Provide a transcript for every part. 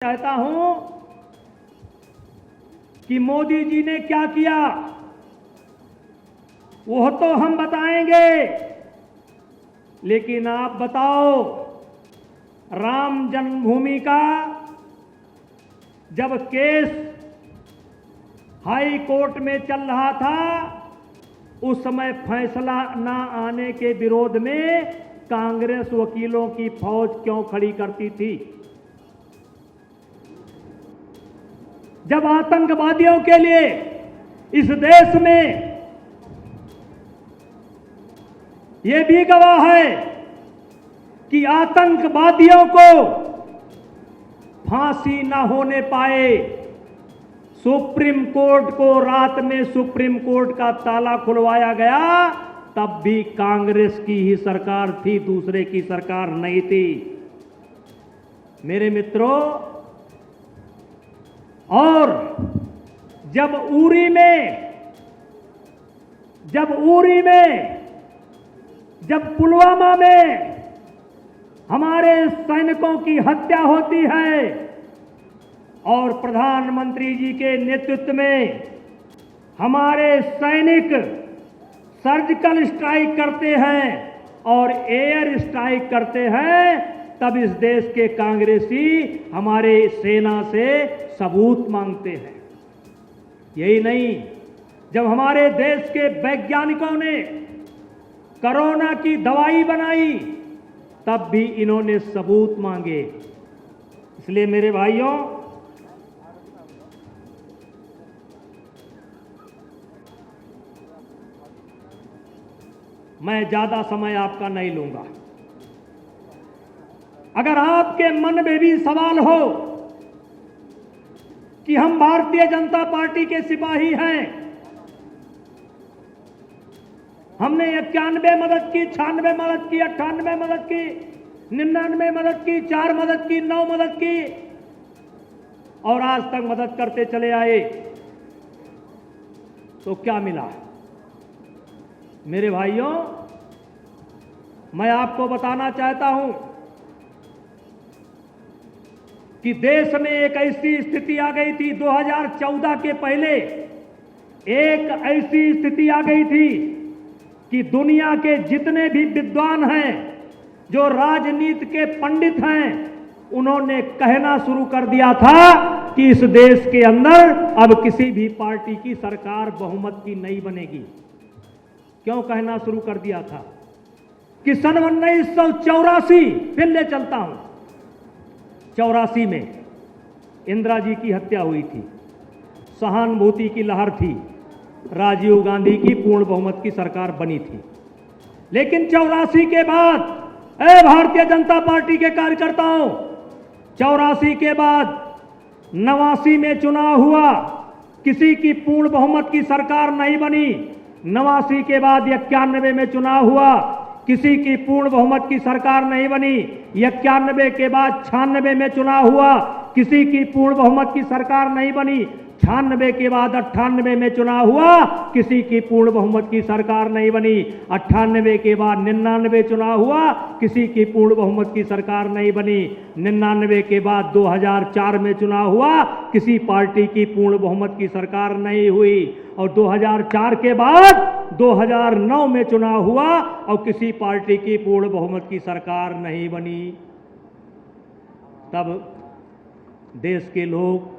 चाहता हूं कि मोदी जी ने क्या किया वो तो हम बताएंगे, लेकिन आप बताओ, राम जन्मभूमि का जब केस हाई कोर्ट में चल रहा था, उस समय फैसला ना आने के विरोध में कांग्रेस वकीलों की फौज क्यों खड़ी करती थी? जब आतंकवादियों के लिए इस देश में यह भी गवाह है कि आतंकवादियों को फांसी ना होने पाए, सुप्रीम कोर्ट को रात में सुप्रीम कोर्ट का ताला खुलवाया गया, तब भी कांग्रेस की ही सरकार थी, दूसरे की सरकार नहीं थी। मेरे मित्रों, और जब उरी में जब पुलवामा में हमारे सैनिकों की हत्या होती है और प्रधानमंत्री जी के नेतृत्व में हमारे सैनिक सर्जिकल स्ट्राइक करते हैं और एयर स्ट्राइक करते हैं, तब इस देश के कांग्रेसी हमारे सेना से सबूत मांगते हैं। यही नहीं, जब हमारे देश के वैज्ञानिकों ने कोरोना की दवाई बनाई, तब भी इन्होंने सबूत मांगे। इसलिए मेरे भाइयों, मैं ज्यादा समय आपका नहीं लूंगा। अगर आपके मन में भी सवाल हो कि हम भारतीय जनता पार्टी के सिपाही हैं, हमने 91 मदद की, 96 मदद की, 98 मदद की, 99 मदद की, 4 मदद की, 9 मदद की और आज तक मदद करते चले आए, तो क्या मिला? मेरे भाइयों, मैं आपको बताना चाहता हूं कि देश में एक ऐसी स्थिति आ गई थी 2014 के पहले, एक ऐसी स्थिति आ गई थी कि दुनिया के जितने भी विद्वान हैं, जो राजनीति के पंडित हैं, उन्होंने कहना शुरू कर दिया था कि इस देश के अंदर अब किसी भी पार्टी की सरकार बहुमत की नहीं बनेगी। क्यों कहना शुरू कर दिया था? कि सन 1984, फिर ले चलता हूं, 84 में इंदिरा जी की हत्या हुई थी, सहानुभूति की लहर थी, राजीव गांधी की पूर्ण बहुमत की सरकार बनी थी। लेकिन 84 के बाद, भारतीय जनता पार्टी के कार्यकर्ताओं, 84 के बाद 89 में चुनाव हुआ, किसी की पूर्ण बहुमत की सरकार नहीं बनी। 89 के बाद 91 में चुनाव हुआ, किसी की पूर्ण बहुमत की सरकार नहीं बनी। 91 के बाद 96 में चुनाव हुआ, किसी की पूर्ण बहुमत की सरकार नहीं बनी। 96 के बाद 98 में चुनाव हुआ, किसी की पूर्ण बहुमत की सरकार नहीं बनी। 98 के बाद 99 चुनाव हुआ, किसी की पूर्ण बहुमत की सरकार नहीं बनी। 99 के बाद 2004 में चुनाव हुआ, किसी पार्टी की पूर्ण बहुमत की सरकार नहीं हुई। और 2004 के बाद 2009 में चुनाव हुआ और किसी पार्टी की पूर्ण बहुमत की सरकार नहीं बनी। तब देश के लोग,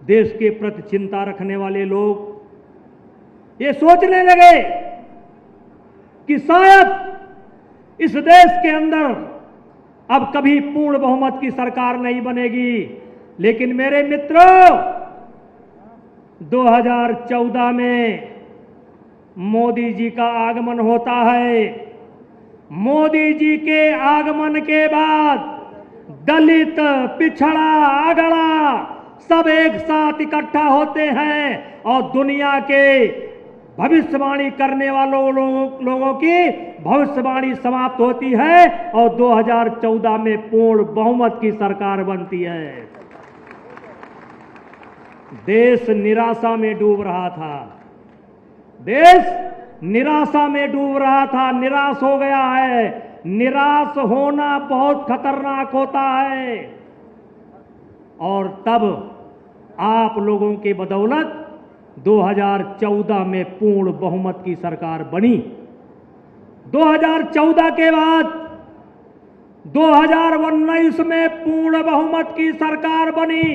देश के प्रति चिंता रखने वाले लोग ये सोचने लगे कि शायद इस देश के अंदर अब कभी पूर्ण बहुमत की सरकार नहीं बनेगी। लेकिन मेरे मित्रों, 2014 में मोदी जी का आगमन होता है। मोदी जी के आगमन के बाद दलित, पिछड़ा, अगड़ा सब एक साथ इकट्ठा होते हैं और दुनिया के भविष्यवाणी करने वालों लोगों की भविष्यवाणी समाप्त होती है और 2014 में पूर्ण बहुमत की सरकार बनती है। देश निराशा में डूब रहा था, देश निराशा में डूब रहा था, निराश हो गया है। निराश होना बहुत खतरनाक होता है। और तब आप लोगों के बदौलत 2014 में पूर्ण बहुमत की सरकार बनी। 2014 के बाद 2019 में पूर्ण बहुमत की सरकार बनी।